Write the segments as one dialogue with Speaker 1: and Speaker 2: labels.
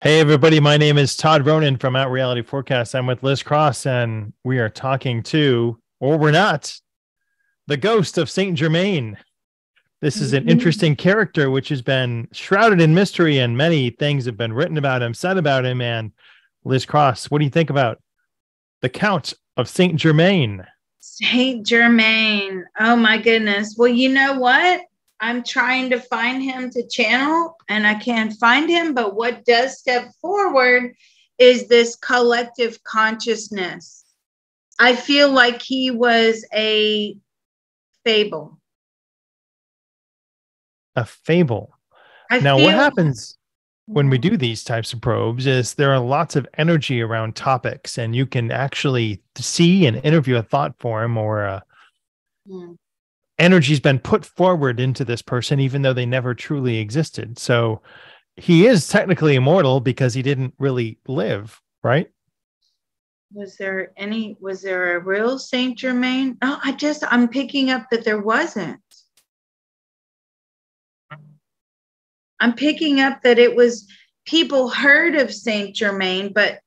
Speaker 1: Hey, everybody. My name is Todd Ronan from Out Reality Forecast. I'm with Liz Cross, and we are talking to, or we're not, the ghost of Saint Germain. This is an interesting character which has been shrouded in mystery, and many things have been written about him, said about him. And Liz Cross, what do you think about the Count of Saint Germain?
Speaker 2: Saint Germain. Oh my goodness. Well, you know what? I'm trying to find him to channel and I can't find him. But what does step forward is this collective consciousness. I feel like he was a fable.
Speaker 1: A fable. Now, what happens when we do these types of probes is there are lots of energy around topics, and you can actually see and interview a thought form or energy's been put forward into this person, even though they never truly existed. So he is technically immortal because he didn't really live, right?
Speaker 2: Was there a real Saint Germain? Oh, I'm picking up that there wasn't. I'm picking up that it was people heard of Saint Germain, but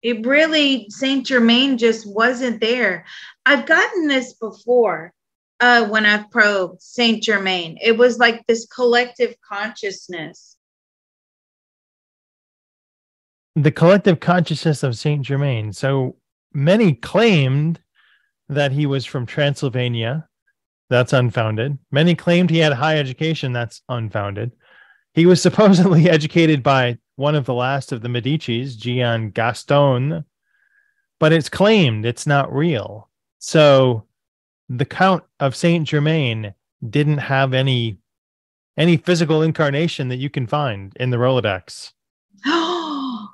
Speaker 2: Saint Germain just wasn't there. I've gotten this before when I've probed Saint Germain. It was like this collective consciousness.
Speaker 1: The collective consciousness of Saint Germain. So many claimed that he was from Transylvania. That's unfounded. Many claimed he had high education. That's unfounded. He was supposedly educated by one of the last of the Medicis, Gian Gaston, but it's claimed it's not real. So the Count of Saint Germain didn't have any physical incarnation that you can find in the Rolodex.
Speaker 2: Oh,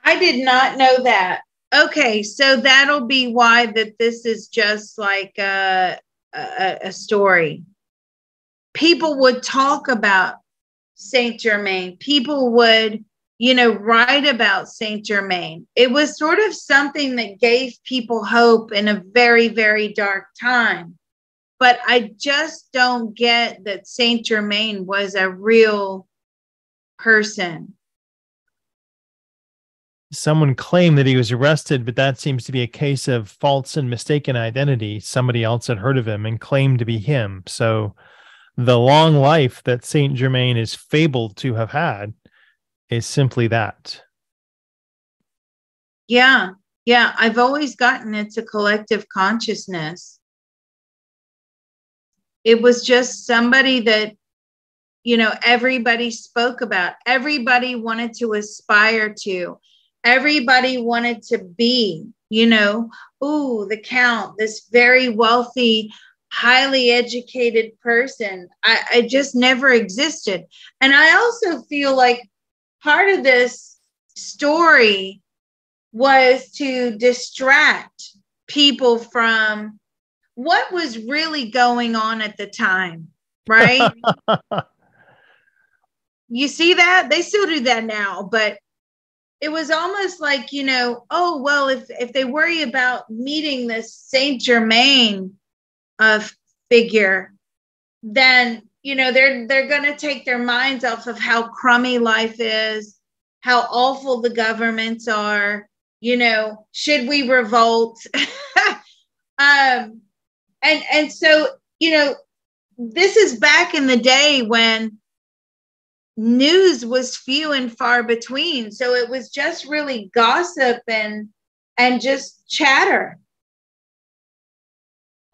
Speaker 2: I did not know that. Okay, so that'll be why that this is just like a story. People would talk about Saint Germain. People would, write about Saint Germain. It was sort of something that gave people hope in a very, very dark time. But I just don't get that Saint Germain was a real person.
Speaker 1: Someone claimed that he was arrested, but that seems to be a case of false and mistaken identity. Somebody else had heard of him and claimed to be him. So the long life that Saint Germain is fabled to have had is simply that.
Speaker 2: Yeah. I've always gotten it's a collective consciousness. It was just somebody that, everybody spoke about. Everybody wanted to aspire to. Everybody wanted to be, the Count, this very wealthy, highly educated person. I just never existed. And I also feel like part of this story was to distract people from what was really going on at the time, right? You see that? They still do that now, but it was almost like, oh, well, if they worry about meeting this Saint Germain figure, then they're going to take their minds off of how crummy life is, how awful the governments are. Should we revolt? And so this is back in the day when news was few and far between, so it was just really gossip and just chatter.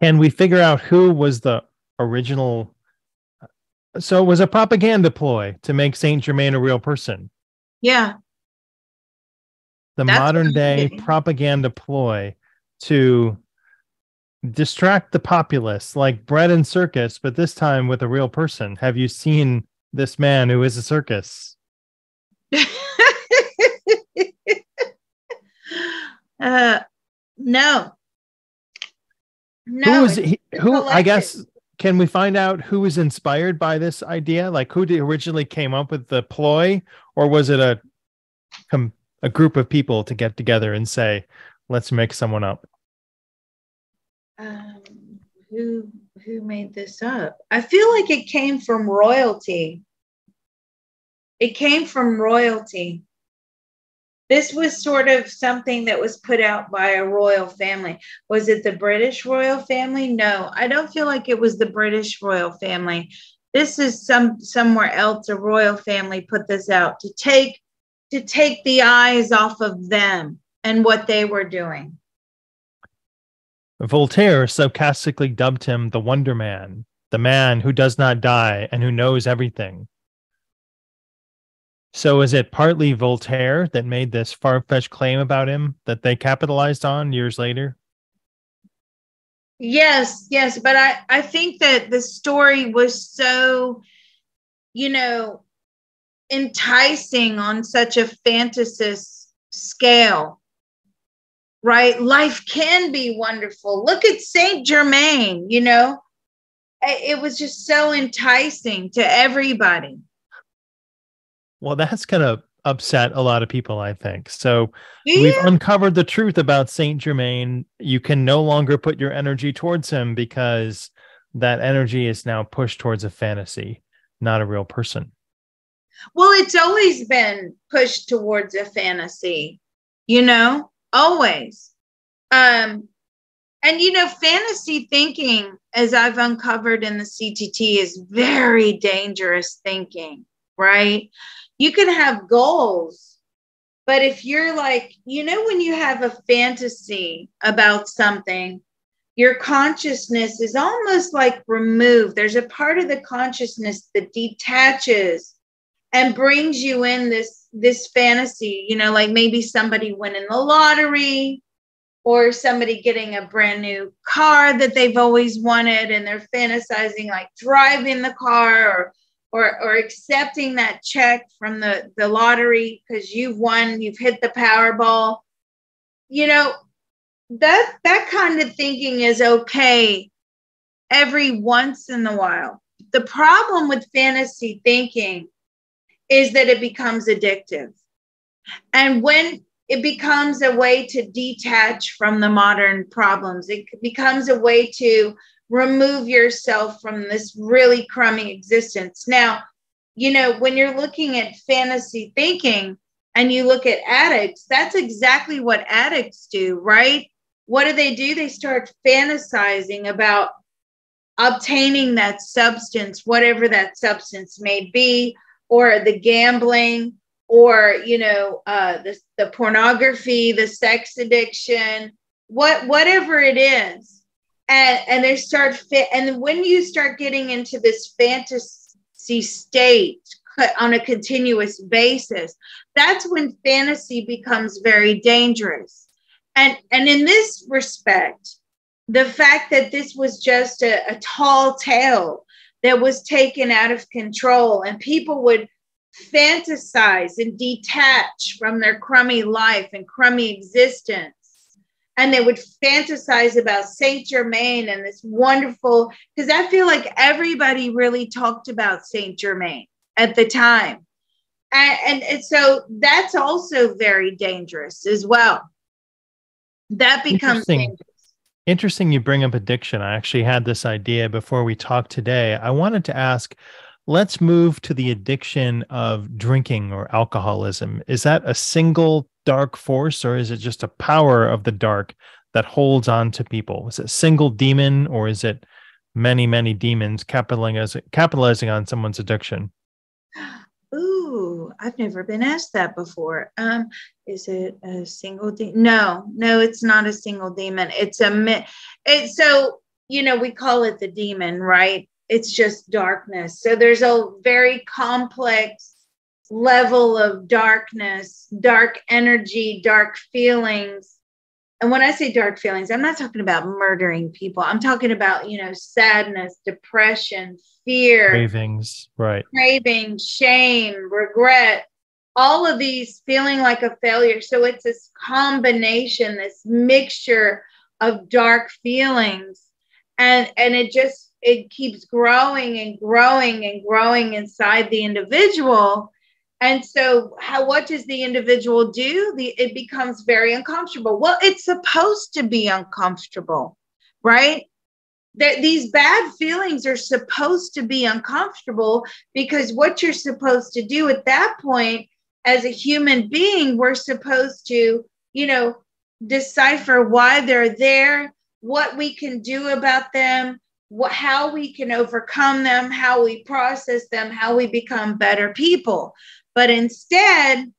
Speaker 1: Can we figure out who was the original? So it was a propaganda ploy to make Saint Germain a real person.
Speaker 2: Yeah.
Speaker 1: The modern day propaganda ploy to distract the populace, like bread and circus, but this time with a real person. Have you seen this man who is a circus?
Speaker 2: No.
Speaker 1: Who is he? Who, I guess, can we find out who was inspired by this idea? Like who originally came up with the ploy, or was it a group of people to get together and say, let's make someone up?
Speaker 2: Um, who made this up? I feel like it came from royalty. It came from royalty. This was sort of something that was put out by a royal family. Was it the British royal family? No, I don't feel like it was the British royal family. This is somewhere else. A royal family put this out to take the eyes off of them and what they were doing.
Speaker 1: Voltaire sarcastically dubbed him the Wonder Man, the man who does not die and who knows everything. So is it partly Voltaire that made this far-fetched claim about him that they capitalized on years later?
Speaker 2: Yes, but I think that the story was so, enticing on such a fantasist scale, right? Life can be wonderful. Look at Saint Germain, it was just so enticing to everybody.
Speaker 1: Well, that's going to upset a lot of people, I think. So
Speaker 2: Yeah.
Speaker 1: We've uncovered the truth about Saint Germain. You can no longer put your energy towards him because that energy is now pushed towards a fantasy, not a real person.
Speaker 2: Well, it's always been pushed towards a fantasy, always. And, fantasy thinking, as I've uncovered in the CTT, is very dangerous thinking, right? You can have goals, but if you're like, when you have a fantasy about something, your consciousness is almost like removed. There's a part of the consciousness that detaches and brings you in this fantasy, like maybe somebody winning the lottery or somebody getting a brand new car that they've always wanted, and they're fantasizing like driving the car or accepting that check from the lottery because you've won, you've hit the Powerball. That kind of thinking is okay every once in a while. The problem with fantasy thinking is that it becomes addictive. And when it becomes a way to detach from the modern problems, it becomes a way to remove yourself from this really crummy existence. Now, when you're looking at fantasy thinking and you look at addicts, that's exactly what addicts do, right? What do? They start fantasizing about obtaining that substance, whatever that substance may be, or the gambling, or the pornography, the sex addiction, whatever it is, and they start and when you start getting into this fantasy state on a continuous basis, that's when fantasy becomes very dangerous. And in this respect, the fact that this was just a tall tale that was taken out of control, and people would fantasize and detach from their crummy life and crummy existence. And they would fantasize about Saint Germain and this wonderful, because I feel like everybody really talked about Saint Germain at the time. And so that's also very dangerous as well. That becomes dangerous.
Speaker 1: Interesting you bring up addiction. I actually had this idea before we talked today. I wanted to ask, let's move to the addiction of drinking or alcoholism. Is that a single dark force, or is it just a power of the dark that holds on to people? Is it a single demon, or is it many, many demons capitalizing on someone's addiction?
Speaker 2: Ooh, I've never been asked that before. Is it a single demon? No, it's not a single demon. We call it the demon, right? It's just darkness. So there's a very complex level of darkness, dark energy, dark feelings. And when I say dark feelings, I'm not talking about murdering people. I'm talking about, sadness, depression, fear,
Speaker 1: Cravings, right?
Speaker 2: Craving, shame, regret, all of these, feeling like a failure. So it's this combination, this mixture of dark feelings. And it keeps growing and growing and growing inside the individual. And so what does the individual do? It becomes very uncomfortable. Well, it's supposed to be uncomfortable, right? These bad feelings are supposed to be uncomfortable, because what you're supposed to do at that point as a human being, we're supposed to, decipher why they're there, what we can do about them, how we can overcome them, how we process them, how we become better people. But instead,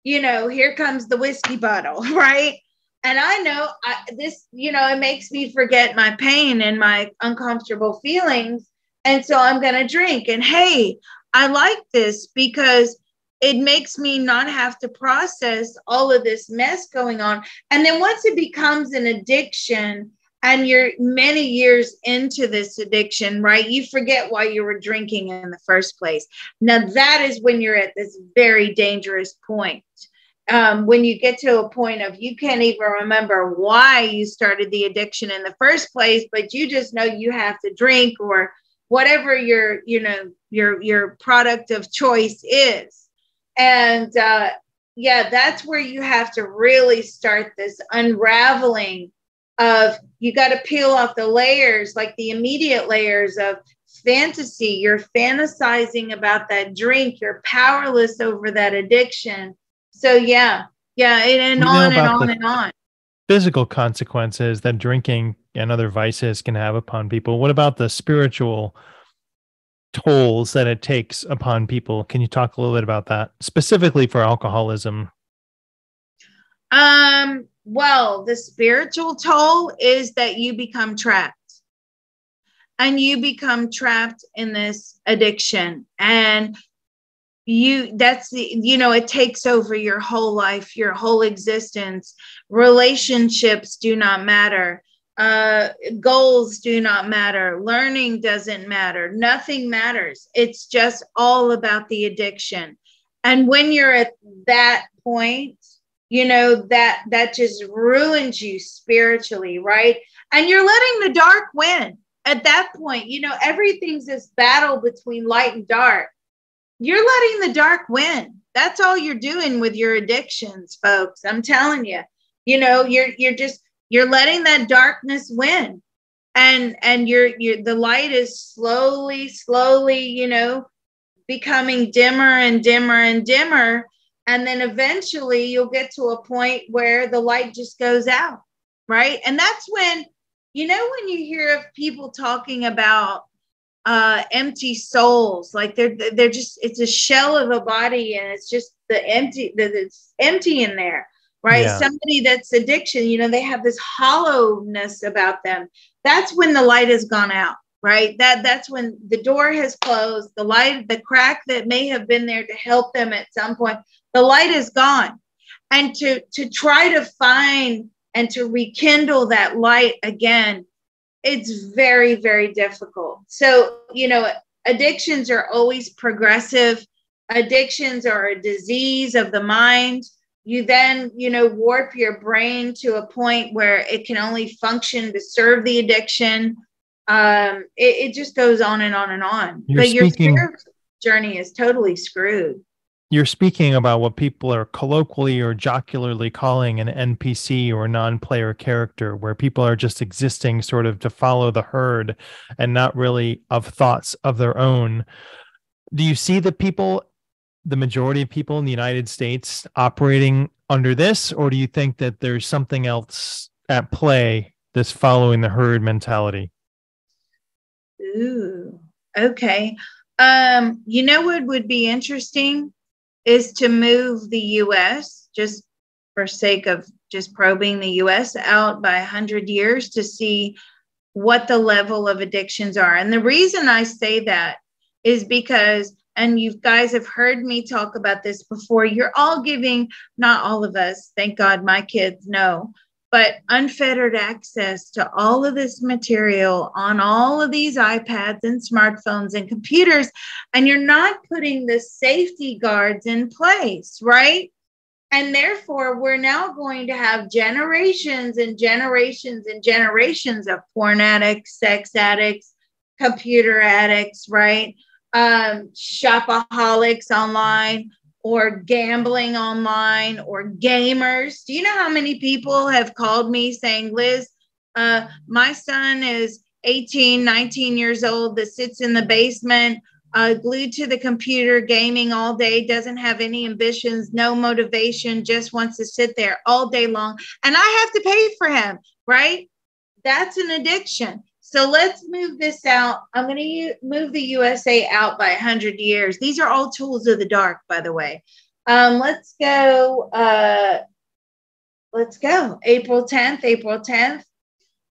Speaker 2: here comes the whiskey bottle, right? And I know this, it makes me forget my pain and my uncomfortable feelings. And so I'm going to drink. And hey, I like this because it makes me not have to process all of this mess going on. And then once it becomes an addiction, and you're many years into this addiction, right? You forget why you were drinking in the first place. Now that is when you're at this very dangerous point. When you get to a point of you can't even remember why you started the addiction in the first place, but you just know you have to drink or whatever your product of choice is. And that's where you have to really start this unraveling of, you got to peel off the layers, like the immediate layers of fantasy. You're fantasizing about that drink. You're powerless over that addiction. So and on and on and on.
Speaker 1: Physical consequences that drinking and other vices can have upon people. What about the spiritual tolls that it takes upon people? Can you talk a little bit about that, specifically for alcoholism?
Speaker 2: Well, the spiritual toll is that you become trapped. And you become trapped in this addiction. And it takes over your whole life, your whole existence. Relationships do not matter. Goals do not matter. Learning doesn't matter. Nothing matters. It's just all about the addiction. And when you're at that point, that just ruins you spiritually, right? And you're letting the dark win at that point. Everything's this battle between light and dark. You're letting the dark win. That's all you're doing with your addictions, folks. I'm telling you, you're letting that darkness win. And the light is slowly, becoming dimmer and dimmer and dimmer. And then eventually you'll get to a point where the light just goes out, right? And that's when, when you hear of people talking about empty souls, like they're just, it's a shell of a body and it's just it's empty in there, right? Yeah. Somebody that's addiction, they have this hollowness about them. That's when the light has gone out, right? That's when the door has closed, the crack that may have been there to help them at some point, the light is gone. And to try to find and to rekindle that light again, it's very, very difficult. So, addictions are always progressive. Addictions are a disease of the mind. You then, warp your brain to a point where it can only function to serve the addiction. It just goes on and on and on. But your spiritual journey is totally screwed.
Speaker 1: You're speaking about what people are colloquially or jocularly calling an NPC or non-player character, where people are just existing sort of to follow the herd and not really of thoughts of their own. Do you see the majority of people in the United States operating under this, or do you think that there's something else at play, this following the herd mentality?
Speaker 2: Ooh, okay. What would be interesting is to move the U.S., just for sake of just probing the U.S. out by 100 years to see what the level of addictions are. And the reason I say that is because, and you guys have heard me talk about this before, you're all giving, not all of us, thank God my kids know, but unfettered access to all of this material on all of these iPads and smartphones and computers, and you're not putting the safety guards in place, right? And therefore, we're now going to have generations and generations and generations of porn addicts, sex addicts, computer addicts, right? Shopaholics online, or gambling online, or gamers. Do you know how many people have called me saying, Liz, my son is 18, 19 years old that sits in the basement, glued to the computer, gaming all day, doesn't have any ambitions, no motivation, just wants to sit there all day long. And I have to pay for him, right? That's an addiction. So let's move this out. I'm going to move the USA out by 100 years. These are all tools of the dark, by the way. Let's go. April 10th.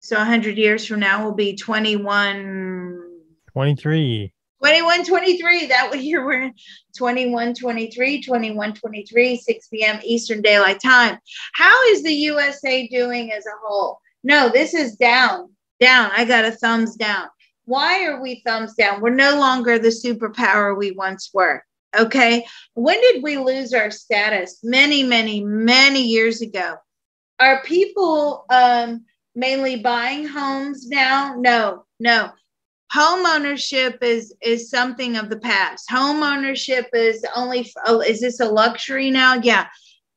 Speaker 2: So 100 years from now will be
Speaker 1: 23.
Speaker 2: 2123. That year we're in 2123, 6 p.m. Eastern Daylight Time. How is the USA doing as a whole? No, this is down. I got a thumbs down. Why are we thumbs down? We're no longer the superpower we once were. Okay. When did we lose our status? Many, many, many years ago. Are people mainly buying homes now? No. Home ownership is something of the past. Home ownership is is this a luxury now? Yeah.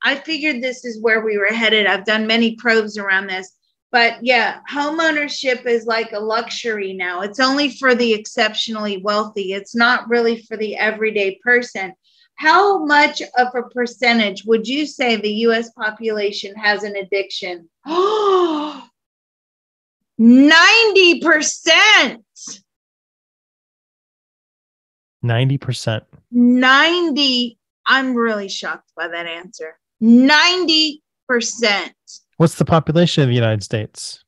Speaker 2: I figured this is where we were headed. I've done many probes around this. But yeah, home ownership is like a luxury now. It's only for the exceptionally wealthy. It's not really for the everyday person. How much of a percentage would you say the U.S. population has an addiction? Oh, 90%.
Speaker 1: 90%.
Speaker 2: 90. I'm really shocked by that answer. 90%.
Speaker 1: What's the population of the United States?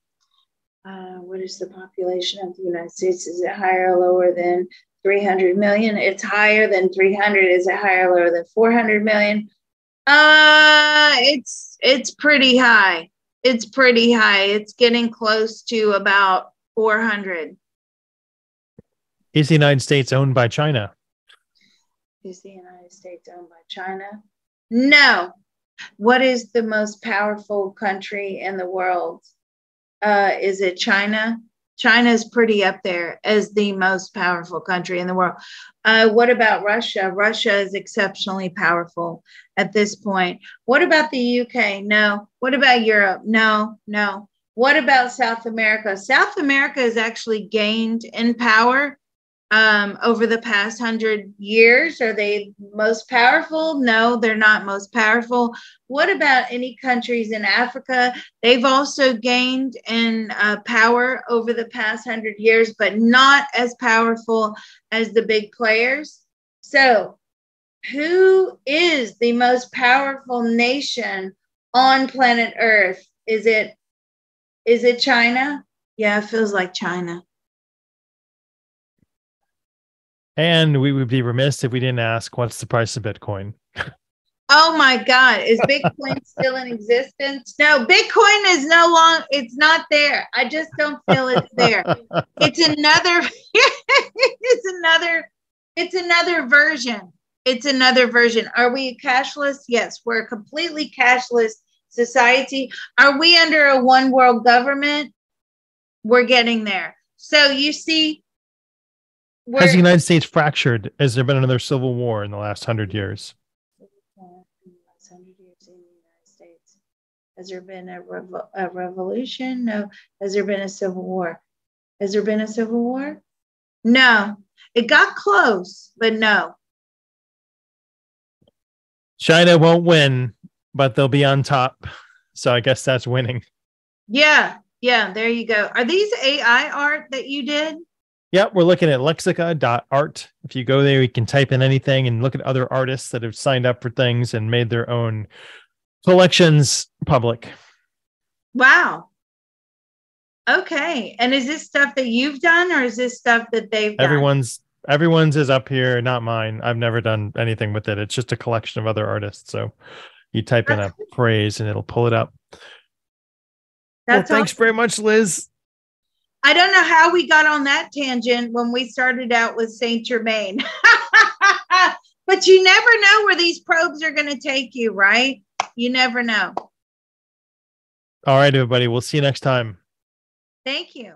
Speaker 2: What is the population of the United States? Is it higher or lower than 300 million? It's higher than 300. Is it higher or lower than 400 million? It's pretty high. It's pretty high. It's getting close to about 400.
Speaker 1: Is the United States owned by China?
Speaker 2: Is the United States owned by China? No. What is the most powerful country in the world? Is it China? China is pretty up there as the most powerful country in the world. What about Russia? Russia is exceptionally powerful at this point. What about the UK? No. What about Europe? No. What about South America? South America has actually gained in power over the past 100 years. Are they most powerful? No, they're not most powerful. What about any countries in Africa? They've also gained in power over the past 100 years, but not as powerful as the big players. So who is the most powerful nation on planet Earth? Is it China? Yeah, it feels like China.
Speaker 1: And we would be remiss if we didn't ask, what's the price of Bitcoin?
Speaker 2: Oh my God. Is Bitcoin still in existence? No, Bitcoin is no longer, it's not there. I just don't feel it's there. It's another, it's another version. It's another version. Are we cashless? Yes, we're a completely cashless society. Are we under a one world government? We're getting there. So you see,
Speaker 1: has the United States fractured? Has there been another civil war in the last 100 years?
Speaker 2: Has there been a revolution? No. Has there been a civil war? Has there been a civil war? No. It got close, but no.
Speaker 1: China won't win, but they'll be on top. So I guess that's winning.
Speaker 2: Yeah, there you go. Are these AI art that you did?
Speaker 1: Yeah, we're looking at lexica.art. If you go there, you can type in anything and look at other artists that have signed up for things and made their own collections public.
Speaker 2: Wow. Okay. And is this stuff that you've done, or is this stuff that they've done?
Speaker 1: Everyone's is up here, not mine. I've never done anything with it. It's just a collection of other artists. So you type in a phrase and it'll pull it up. Thanks awesome. Very much, Liz.
Speaker 2: I don't know how we got on that tangent when we started out with Saint Germain. But you never know where these probes are going to take you, right? You never know.
Speaker 1: All right, everybody. We'll see you next time.
Speaker 2: Thank you.